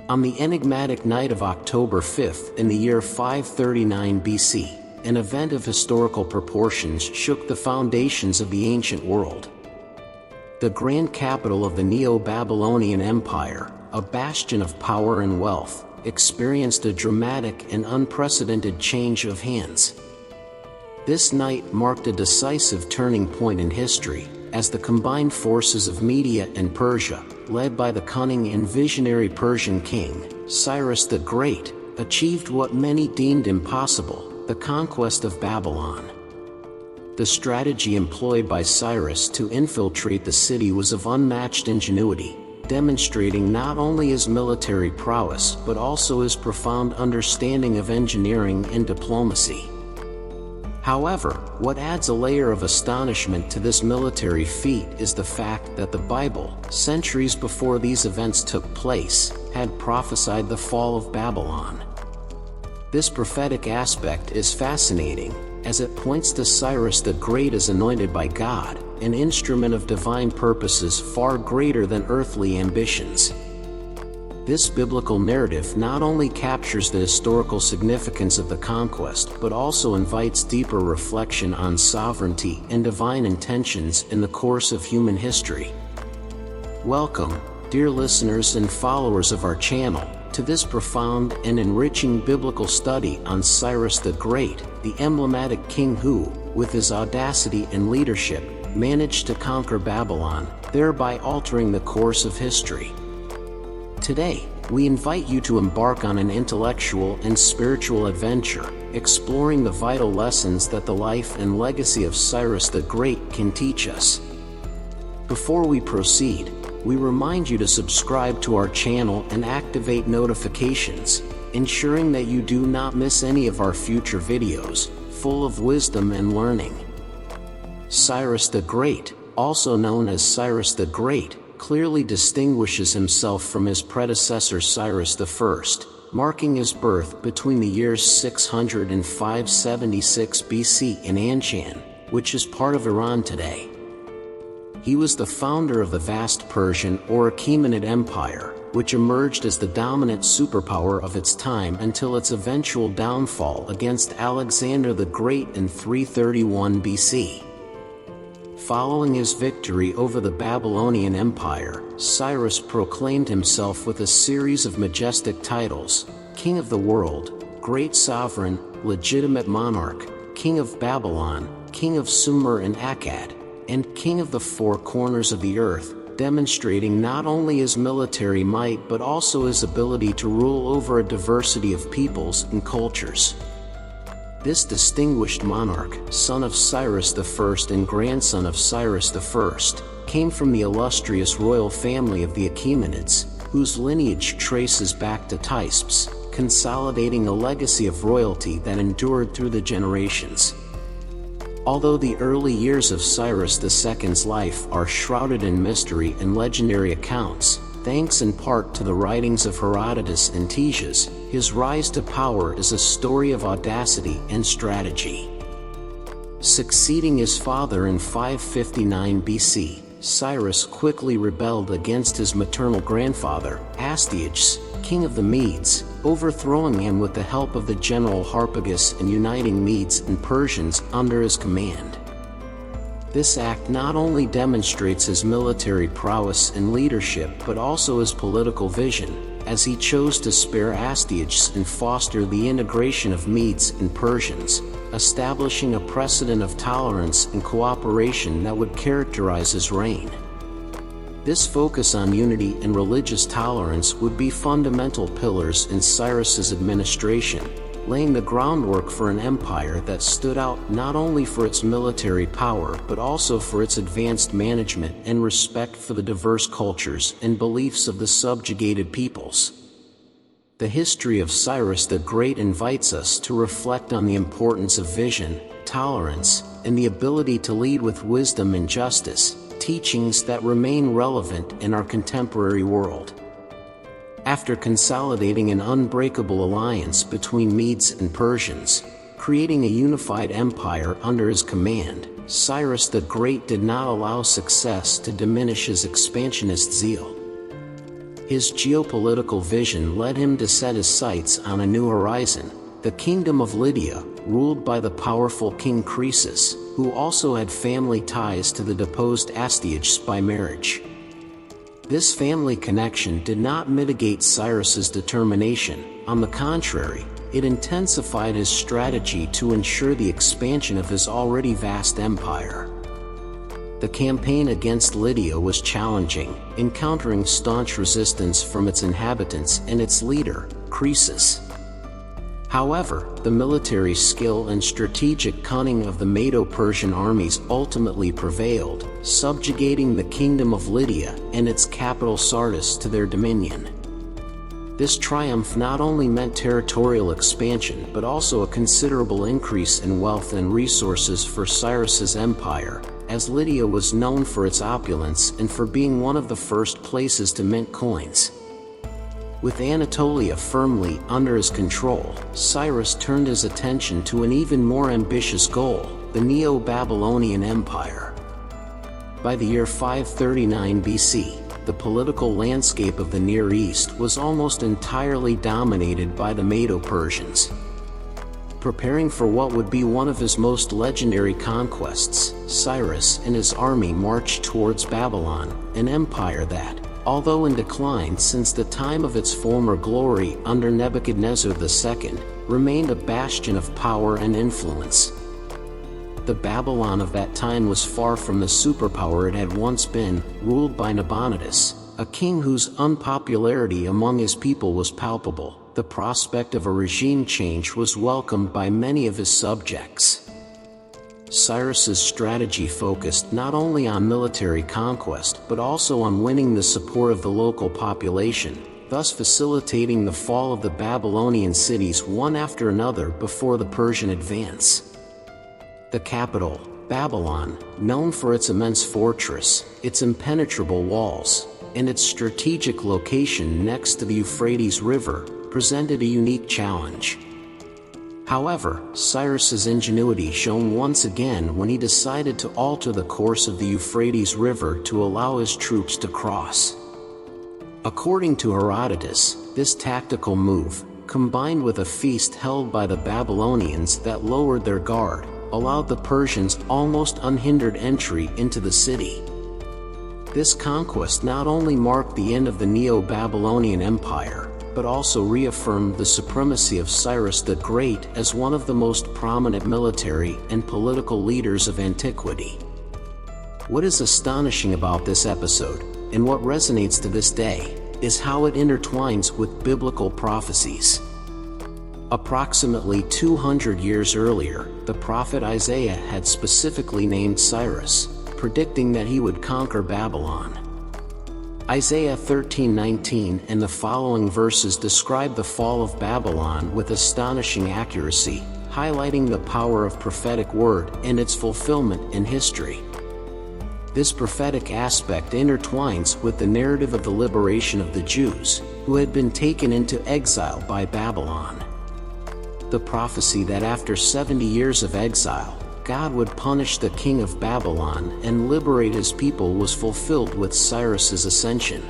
On the enigmatic night of October 5th in the year 539 BC, an event of historical proportions shook the foundations of the ancient world. The grand capital of the Neo-Babylonian Empire, a bastion of power and wealth, experienced a dramatic and unprecedented change of hands. This night marked a decisive turning point in history, as the combined forces of Media and Persia, led by the cunning and visionary Persian king, Cyrus the Great, achieved what many deemed impossible: the conquest of Babylon. The strategy employed by Cyrus to infiltrate the city was of unmatched ingenuity, demonstrating not only his military prowess but also his profound understanding of engineering and diplomacy. However, what adds a layer of astonishment to this military feat is the fact that the Bible, centuries before these events took place, had prophesied the fall of Babylon. This prophetic aspect is fascinating, as it points to Cyrus the Great as anointed by God, an instrument of divine purposes far greater than earthly ambitions. This biblical narrative not only captures the historical significance of the conquest but also invites deeper reflection on sovereignty and divine intentions in the course of human history. Welcome, dear listeners and followers of our channel, to this profound and enriching biblical study on Cyrus the Great, the emblematic king who, with his audacity and leadership, managed to conquer Babylon, thereby altering the course of history. Today, we invite you to embark on an intellectual and spiritual adventure, exploring the vital lessons that the life and legacy of Cyrus the Great can teach us. Before we proceed, we remind you to subscribe to our channel and activate notifications, ensuring that you do not miss any of our future videos, full of wisdom and learning. Cyrus the Great, also known as Cyrus the Great, clearly distinguishes himself from his predecessor Cyrus I, marking his birth between the years 600 and 576 BC in Anshan, which is part of Iran today. He was the founder of the vast Persian or Achaemenid Empire, which emerged as the dominant superpower of its time until its eventual downfall against Alexander the Great in 331 BC. Following his victory over the Babylonian Empire, Cyrus proclaimed himself with a series of majestic titles: King of the World, Great Sovereign, Legitimate Monarch, King of Babylon, King of Sumer and Akkad, and King of the Four Corners of the Earth, demonstrating not only his military might but also his ability to rule over a diversity of peoples and cultures. This distinguished monarch, son of Cyrus I and grandson of Cyrus I, came from the illustrious royal family of the Achaemenids, whose lineage traces back to Teispes, consolidating a legacy of royalty that endured through the generations. Although the early years of Cyrus II's life are shrouded in mystery and legendary accounts, thanks in part to the writings of Herodotus and Ctesias, his rise to power is a story of audacity and strategy. Succeeding his father in 559 BC, Cyrus quickly rebelled against his maternal grandfather, Astyages, king of the Medes, overthrowing him with the help of the general Harpagus and uniting Medes and Persians under his command. This act not only demonstrates his military prowess and leadership but also his political vision, as he chose to spare Astyages and foster the integration of Medes and Persians, establishing a precedent of tolerance and cooperation that would characterize his reign. This focus on unity and religious tolerance would be fundamental pillars in Cyrus's administration, laying the groundwork for an empire that stood out not only for its military power but also for its advanced management and respect for the diverse cultures and beliefs of the subjugated peoples. The history of Cyrus the Great invites us to reflect on the importance of vision, tolerance, and the ability to lead with wisdom and justice, teachings that remain relevant in our contemporary world. After consolidating an unbreakable alliance between Medes and Persians, creating a unified empire under his command, Cyrus the Great did not allow success to diminish his expansionist zeal. His geopolitical vision led him to set his sights on a new horizon, the kingdom of Lydia, ruled by the powerful King Croesus, who also had family ties to the deposed Astyages by marriage. This family connection did not mitigate Cyrus's determination. On the contrary, it intensified his strategy to ensure the expansion of his already vast empire. The campaign against Lydia was challenging, encountering staunch resistance from its inhabitants and its leader, Croesus. However, the military skill and strategic cunning of the Medo-Persian armies ultimately prevailed, subjugating the kingdom of Lydia and its capital Sardis to their dominion. This triumph not only meant territorial expansion but also a considerable increase in wealth and resources for Cyrus's empire, as Lydia was known for its opulence and for being one of the first places to mint coins. With Anatolia firmly under his control, Cyrus turned his attention to an even more ambitious goal, the Neo-Babylonian Empire. By the year 539 BC, the political landscape of the Near East was almost entirely dominated by the Medo-Persians. Preparing for what would be one of his most legendary conquests, Cyrus and his army marched towards Babylon, an empire that, although in decline since the time of its former glory under Nebuchadnezzar II, remained a bastion of power and influence. The Babylon of that time was far from the superpower it had once been, ruled by Nabonidus, a king whose unpopularity among his people was palpable. The prospect of a regime change was welcomed by many of his subjects. Cyrus's strategy focused not only on military conquest but also on winning the support of the local population, thus facilitating the fall of the Babylonian cities one after another before the Persian advance. The capital, Babylon, known for its immense fortress, its impenetrable walls, and its strategic location next to the Euphrates River, presented a unique challenge. However, Cyrus's ingenuity shone once again when he decided to alter the course of the Euphrates River to allow his troops to cross. According to Herodotus, this tactical move, combined with a feast held by the Babylonians that lowered their guard, allowed the Persians almost unhindered entry into the city. This conquest not only marked the end of the Neo-Babylonian Empire, but also reaffirmed the supremacy of Cyrus the Great as one of the most prominent military and political leaders of antiquity. What is astonishing about this episode, and what resonates to this day, is how it intertwines with biblical prophecies. Approximately 200 years earlier, the prophet Isaiah had specifically named Cyrus, predicting that he would conquer Babylon. Isaiah 13:19 and the following verses describe the fall of Babylon with astonishing accuracy, highlighting the power of prophetic word and its fulfillment in history. This prophetic aspect intertwines with the narrative of the liberation of the Jews, who had been taken into exile by Babylon. The prophecy that after 70 years of exile, God would punish the king of Babylon and liberate his people was fulfilled with Cyrus's ascension.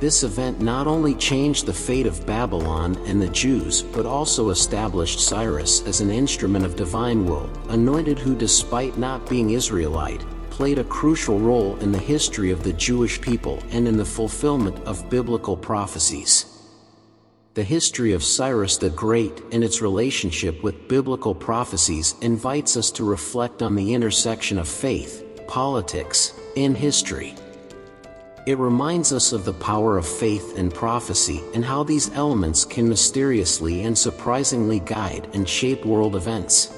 This event not only changed the fate of Babylon and the Jews but also established Cyrus as an instrument of divine will, anointed who despite not being Israelite, played a crucial role in the history of the Jewish people and in the fulfillment of biblical prophecies. The history of Cyrus the Great and its relationship with biblical prophecies invites us to reflect on the intersection of faith, politics, and history. It reminds us of the power of faith and prophecy and how these elements can mysteriously and surprisingly guide and shape world events.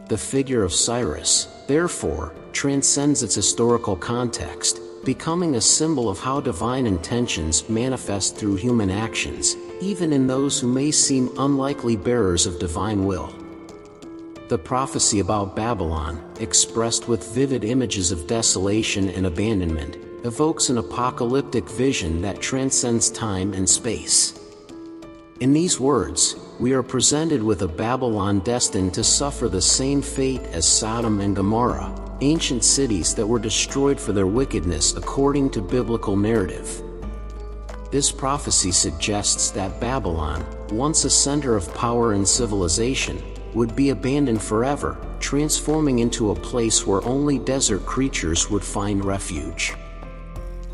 The figure of Cyrus, therefore, transcends its historical context, becoming a symbol of how divine intentions manifest through human actions, even in those who may seem unlikely bearers of divine will. The prophecy about Babylon, expressed with vivid images of desolation and abandonment, evokes an apocalyptic vision that transcends time and space. In these words, we are presented with a Babylon destined to suffer the same fate as Sodom and Gomorrah, ancient cities that were destroyed for their wickedness according to biblical narrative. This prophecy suggests that Babylon, once a center of power and civilization, would be abandoned forever, transforming into a place where only desert creatures would find refuge.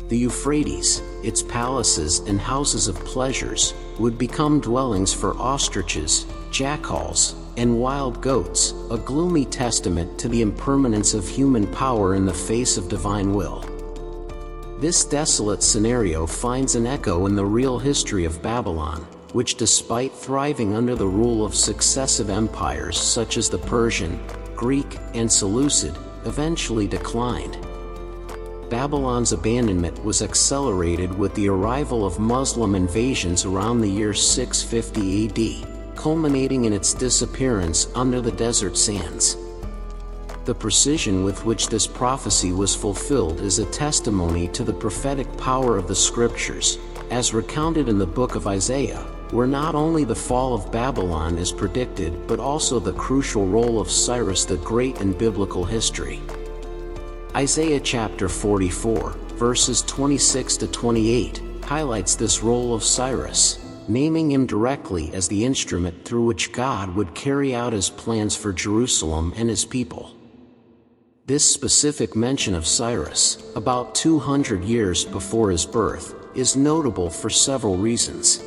The Euphrates, its palaces and houses of pleasures, would become dwellings for ostriches, jackals, and wild goats, a gloomy testament to the impermanence of human power in the face of divine will. This desolate scenario finds an echo in the real history of Babylon, which, despite thriving under the rule of successive empires such as the Persian, Greek, and Seleucid, eventually declined. Babylon's abandonment was accelerated with the arrival of Muslim invasions around the year 650 AD, culminating in its disappearance under the desert sands. The precision with which this prophecy was fulfilled is a testimony to the prophetic power of the scriptures, as recounted in the book of Isaiah, where not only the fall of Babylon is predicted but also the crucial role of Cyrus the Great in biblical history. Isaiah chapter 44, verses 26 to 28, highlights this role of Cyrus, naming him directly as the instrument through which God would carry out his plans for Jerusalem and his people. This specific mention of Cyrus, about 200 years before his birth, is notable for several reasons.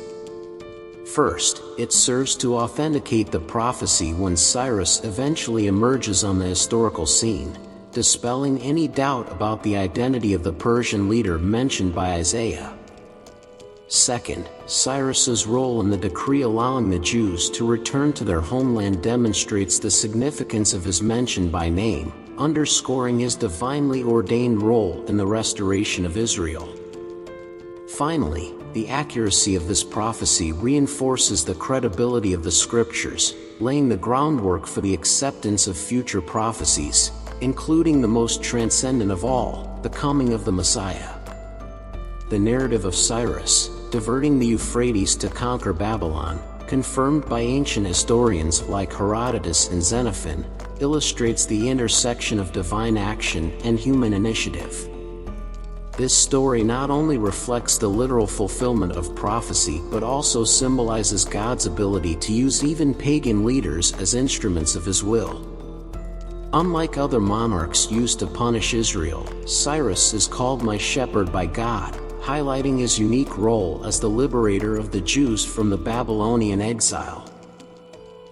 First, it serves to authenticate the prophecy when Cyrus eventually emerges on the historical scene, dispelling any doubt about the identity of the Persian leader mentioned by Isaiah. Second, Cyrus's role in the decree allowing the Jews to return to their homeland demonstrates the significance of his mention by name, underscoring his divinely ordained role in the restoration of Israel. Finally, the accuracy of this prophecy reinforces the credibility of the scriptures, laying the groundwork for the acceptance of future prophecies, including the most transcendent of all, the coming of the Messiah. The narrative of Cyrus, diverting the Euphrates to conquer Babylon, confirmed by ancient historians like Herodotus and Xenophon, illustrates the intersection of divine action and human initiative. This story not only reflects the literal fulfillment of prophecy but also symbolizes God's ability to use even pagan leaders as instruments of his will. Unlike other monarchs used to punish Israel, Cyrus is called "my shepherd" by God, highlighting his unique role as the liberator of the Jews from the Babylonian exile.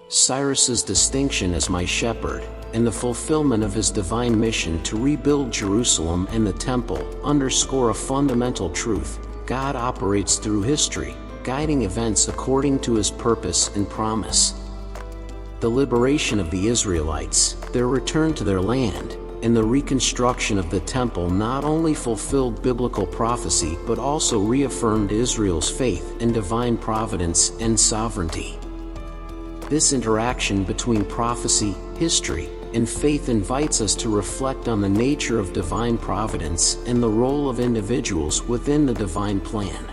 Cyrus's distinction as "my shepherd" and the fulfillment of his divine mission to rebuild Jerusalem and the Temple underscore a fundamental truth: God operates through history, guiding events according to his purpose and promise. The liberation of the Israelites, their return to their land, and the reconstruction of the Temple not only fulfilled biblical prophecy but also reaffirmed Israel's faith in divine providence and sovereignty. This interaction between prophecy, history, and faith invites us to reflect on the nature of divine providence and the role of individuals within the divine plan.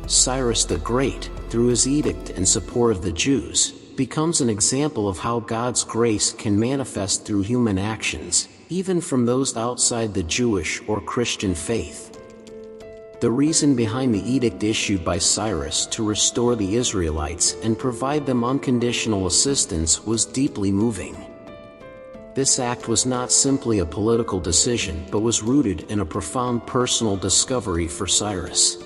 Cyrus the Great, through his edict in support of the Jews, becomes an example of how God's grace can manifest through human actions, even from those outside the Jewish or Christian faith. The reason behind the edict issued by Cyrus to restore the Israelites and provide them unconditional assistance was deeply moving. This act was not simply a political decision but was rooted in a profound personal discovery for Cyrus.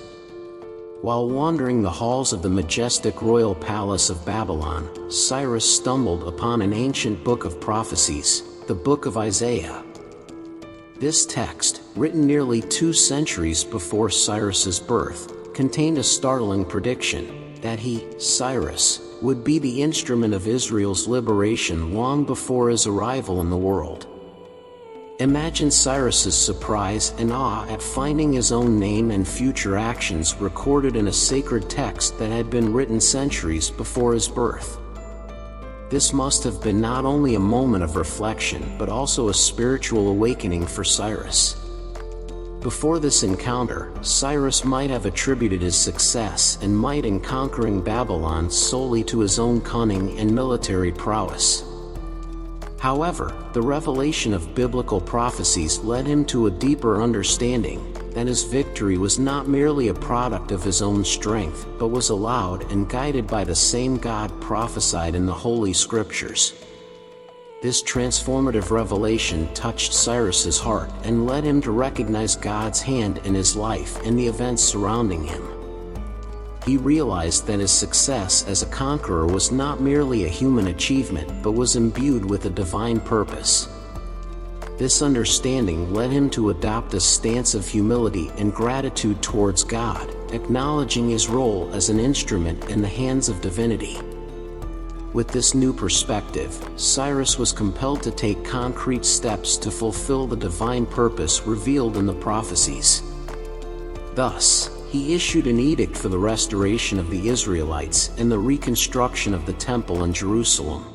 While wandering the halls of the majestic royal palace of Babylon, Cyrus stumbled upon an ancient book of prophecies, the Book of Isaiah. This text, written nearly 2 centuries before Cyrus's birth, contained a startling prediction that he, Cyrus, would be the instrument of Israel's liberation long before his arrival in the world. Imagine Cyrus's surprise and awe at finding his own name and future actions recorded in a sacred text that had been written centuries before his birth. This must have been not only a moment of reflection but also a spiritual awakening for Cyrus. Before this encounter, Cyrus might have attributed his success and might in conquering Babylon solely to his own cunning and military prowess. However, the revelation of biblical prophecies led him to a deeper understanding, that his victory was not merely a product of his own strength, but was allowed and guided by the same God prophesied in the Holy Scriptures. This transformative revelation touched Cyrus's heart and led him to recognize God's hand in his life and the events surrounding him. He realized that his success as a conqueror was not merely a human achievement but was imbued with a divine purpose. This understanding led him to adopt a stance of humility and gratitude towards God, acknowledging his role as an instrument in the hands of divinity. With this new perspective, Cyrus was compelled to take concrete steps to fulfill the divine purpose revealed in the prophecies. Thus, he issued an edict for the restoration of the Israelites and the reconstruction of the Temple in Jerusalem.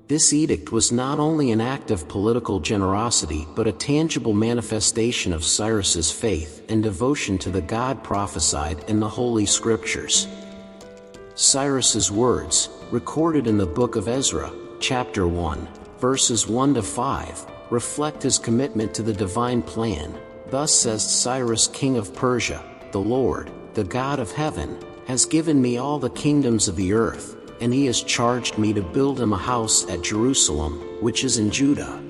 This edict was not only an act of political generosity but a tangible manifestation of Cyrus's faith and devotion to the God prophesied in the Holy Scriptures. Cyrus's words, recorded in the book of Ezra, chapter 1, verses 1 to 5, reflect his commitment to the divine plan. Thus says Cyrus, king of Persia, "The Lord, the God of heaven, has given me all the kingdoms of the earth, and he has charged me to build him a house at Jerusalem, which is in Judah.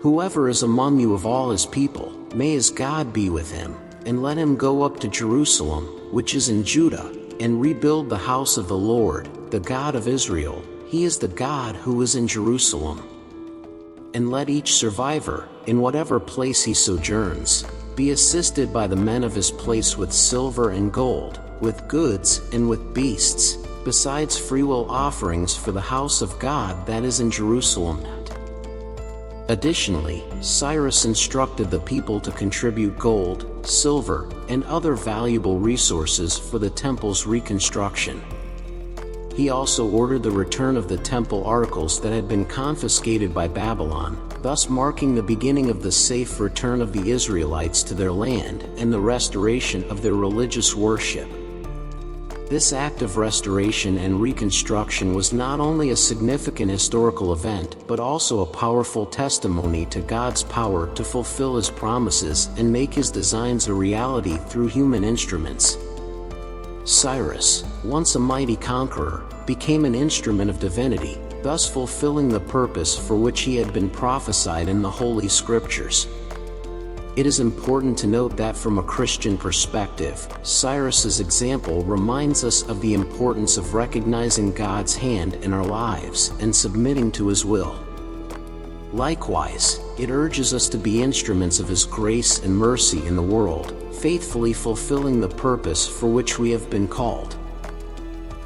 Whoever is among you of all his people, may his God be with him, and let him go up to Jerusalem, which is in Judah, and rebuild the house of the Lord, the God of Israel. He is the God who is in Jerusalem. And let each survivor, in whatever place he sojourns, be assisted by the men of his place with silver and gold, with goods and with beasts, besides freewill offerings for the house of God that is in Jerusalem." Additionally, Cyrus instructed the people to contribute gold, silver, and other valuable resources for the temple's reconstruction. He also ordered the return of the temple articles that had been confiscated by Babylon, thus marking the beginning of the safe return of the Israelites to their land and the restoration of their religious worship. This act of restoration and reconstruction was not only a significant historical event but also a powerful testimony to God's power to fulfill his promises and make his designs a reality through human instruments. Cyrus, once a mighty conqueror, became an instrument of divinity, thus fulfilling the purpose for which he had been prophesied in the Holy Scriptures. It is important to note that from a Christian perspective, Cyrus's example reminds us of the importance of recognizing God's hand in our lives and submitting to his will. Likewise, it urges us to be instruments of his grace and mercy in the world, faithfully fulfilling the purpose for which we have been called.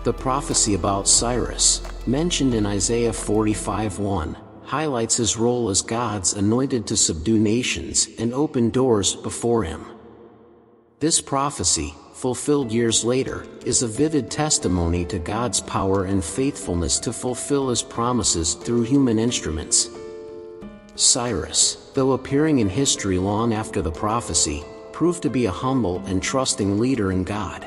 The prophecy about Cyrus, mentioned in Isaiah 45:1, highlights his role as God's anointed to subdue nations and open doors before him. This prophecy, fulfilled years later, is a vivid testimony to God's power and faithfulness to fulfill his promises through human instruments. Cyrus, though appearing in history long after the prophecy, proved to be a humble and trusting leader in God.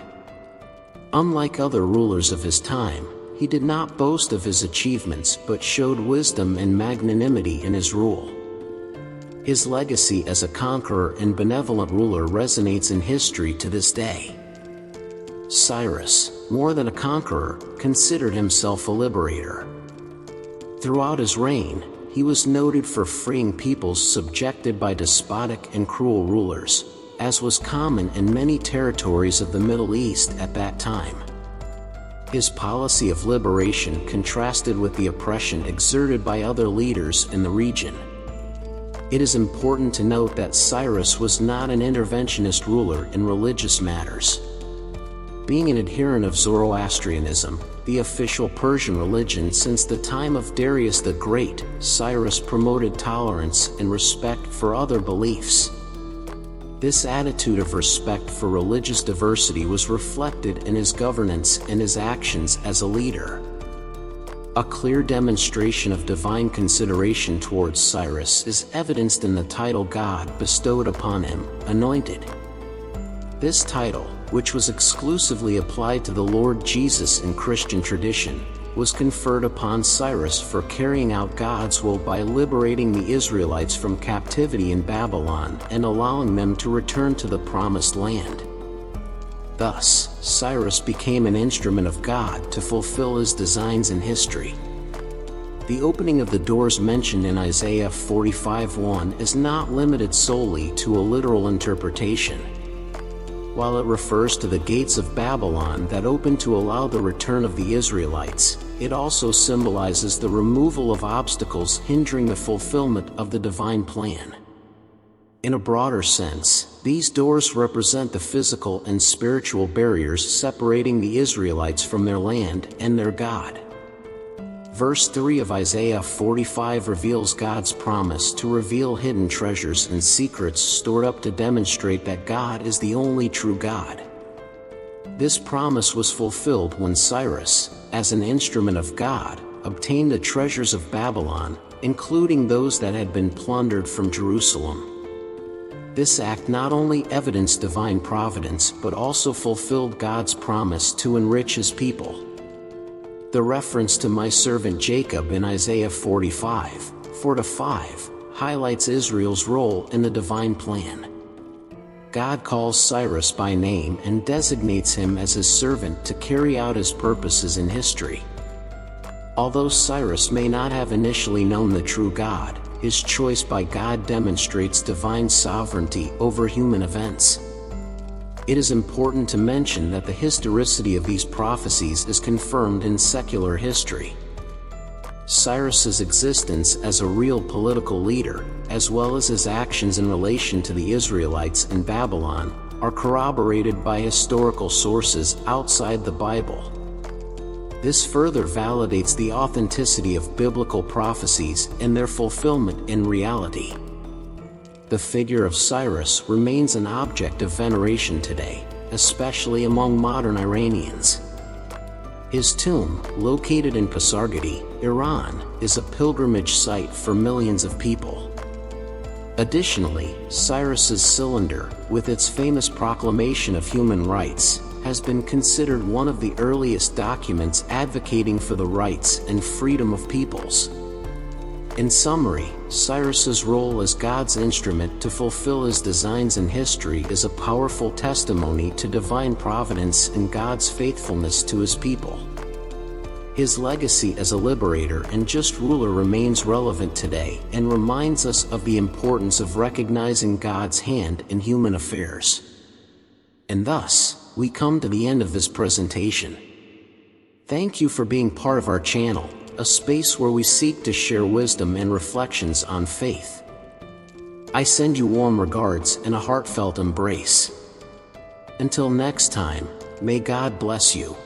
Unlike other rulers of his time, he did not boast of his achievements but showed wisdom and magnanimity in his rule. His legacy as a conqueror and benevolent ruler resonates in history to this day. Cyrus, more than a conqueror, considered himself a liberator. Throughout his reign, he was noted for freeing peoples subjected by despotic and cruel rulers, as was common in many territories of the Middle East at that time. His policy of liberation contrasted with the oppression exerted by other leaders in the region. It is important to note that Cyrus was not an interventionist ruler in religious matters. Being an adherent of Zoroastrianism, the official Persian religion since the time of Darius the Great, Cyrus promoted tolerance and respect for other beliefs. This attitude of respect for religious diversity was reflected in his governance and his actions as a leader. A clear demonstration of divine consideration towards Cyrus is evidenced in the title God bestowed upon him, Anointed. This title, which was exclusively applied to the Lord Jesus in Christian tradition, was conferred upon Cyrus for carrying out God's will by liberating the Israelites from captivity in Babylon and allowing them to return to the Promised Land. Thus, Cyrus became an instrument of God to fulfill his designs in history. The opening of the doors mentioned in Isaiah 45:1 is not limited solely to a literal interpretation. While it refers to the gates of Babylon that opened to allow the return of the Israelites, it also symbolizes the removal of obstacles hindering the fulfillment of the divine plan. In a broader sense, these doors represent the physical and spiritual barriers separating the Israelites from their land and their God. Verse 3 of Isaiah 45 reveals God's promise to reveal hidden treasures and secrets stored up to demonstrate that God is the only true God. This promise was fulfilled when Cyrus, as an instrument of God, obtained the treasures of Babylon, including those that had been plundered from Jerusalem. This act not only evidenced divine providence but also fulfilled God's promise to enrich his people. The reference to my servant Jacob in Isaiah 45, 4-5, highlights Israel's role in the divine plan. God calls Cyrus by name and designates him as his servant to carry out his purposes in history. Although Cyrus may not have initially known the true God, his choice by God demonstrates divine sovereignty over human events. It is important to mention that the historicity of these prophecies is confirmed in secular history. Cyrus's existence as a real political leader, as well as his actions in relation to the Israelites in Babylon, are corroborated by historical sources outside the Bible. This further validates the authenticity of biblical prophecies and their fulfillment in reality. The figure of Cyrus remains an object of veneration today, especially among modern Iranians. His tomb, located in Pasargadi, Iran, is a pilgrimage site for millions of people. Additionally, Cyrus's cylinder, with its famous proclamation of human rights, has been considered one of the earliest documents advocating for the rights and freedom of peoples. In summary, Cyrus's role as God's instrument to fulfill his designs in history is a powerful testimony to divine providence and God's faithfulness to his people. His legacy as a liberator and just ruler remains relevant today and reminds us of the importance of recognizing God's hand in human affairs. And thus, we come to the end of this presentation. Thank you for being part of our channel, a space where we seek to share wisdom and reflections on faith. I send you warm regards and a heartfelt embrace. Until next time, may God bless you.